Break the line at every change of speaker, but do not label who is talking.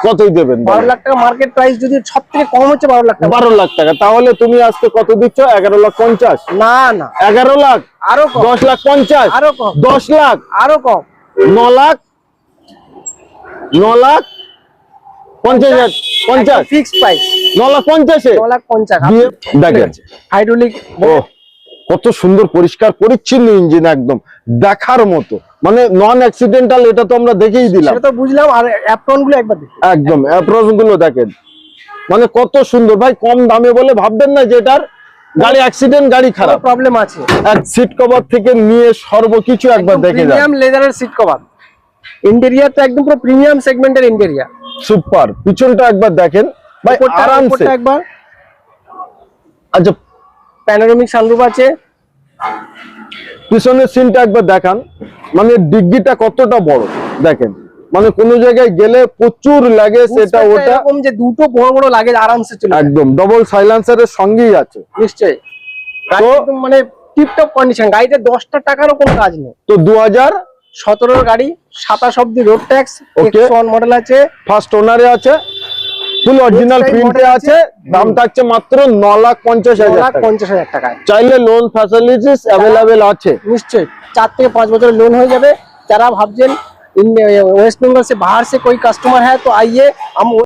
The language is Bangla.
কতই দেবেন?
12 লাখ টাকা মার্কেট প্রাইস, যদি সব থেকে কম হচ্ছে 12 লাখ টাকা।
12 লাখ টাকা। তাহলে তুমি আজকে কত দিচ্ছ? 11,50,000?
না না,
11 লাখ,
আরো কম।
10,50,000,
আরো কম।
10 লাখ,
আরো কম।
9 লাখ, 9 লাখ 50,000, 50
ফিক্স প্রাইস
9 লাখ 50-এ
9 লাখ 50।
দেখেন
হাইড্রোলিক,
ও কত সুন্দর পরিষ্কার পরিচ্ছন্ন ইঞ্জিন, একদম দেখার মতো, মানে নন অ্যাক্সিডেন্টাল। এটা তো আমরা দেখেই দিলাম,
সেটা তো বুঝলাম। আর অ্যাপ্রন গুলো একবার দেখুন,
একদম অ্যাপ্রোচ গুলো দেখেন, মানে কত সুন্দর। ভাই কম দামে বলে ভাববেন না যে এটার গাড়ি অ্যাক্সিডেন্ট, গাড়ি খারাপ,
প্রবলেম আছে।
এক সিট কভার থেকে নিয়ে সর্বকিছু একবার দেখে যান।
প্রিমিয়াম লেদারের সিট কভার, ইন্টেরিয়র তো একদম পুরো প্রিমিয়াম সেগমেন্টের ইন্টেরিয়র,
সুপার। পিছনটা একবার দেখেন ভাই, আরামসে।
একবার
আচ্ছা,
প্যানোরামিক সানরুফ আছে।
পিছনের সিনটা একবার দেখান, মানে ডিগ্গিটা কতটা বড় দেখেন, মানে কোন জায়গায় গেলে প্রচুর লাগে, সেটা ওটা
এরকম যে দুটো বড় বড় লাগে আরামসে চলে,
একদম ডবল সাইলেন্সারের সঙ্গেই আছে
নিশ্চয়ই। গাড়ি একদম মানে টিপটপ কন্ডিশন, গাড়িতে 10টা টাকারও কোনো কাজ নেই।
তো
2017 গাড়ি, 27 অব্দি রোড ট্যাক্স, X1 মডেল আছে,
ফার্স্ট ওনারে আছে, ফুল অরিজিনাল প্রিন্টে আছে। দাম থাকছে মাত্র 9,50,000
টাকায়।
চাইলে লোন ফ্যাসিলিটিস অ্যাভেলেবেল আছে,
निश्चय 4 থেকে 5 বছরের লোন হয়ে যাবে। যারা ভাবছেন वेस्ट बंगाल से बाहर से कोई कस्टमर है तो आइए, हम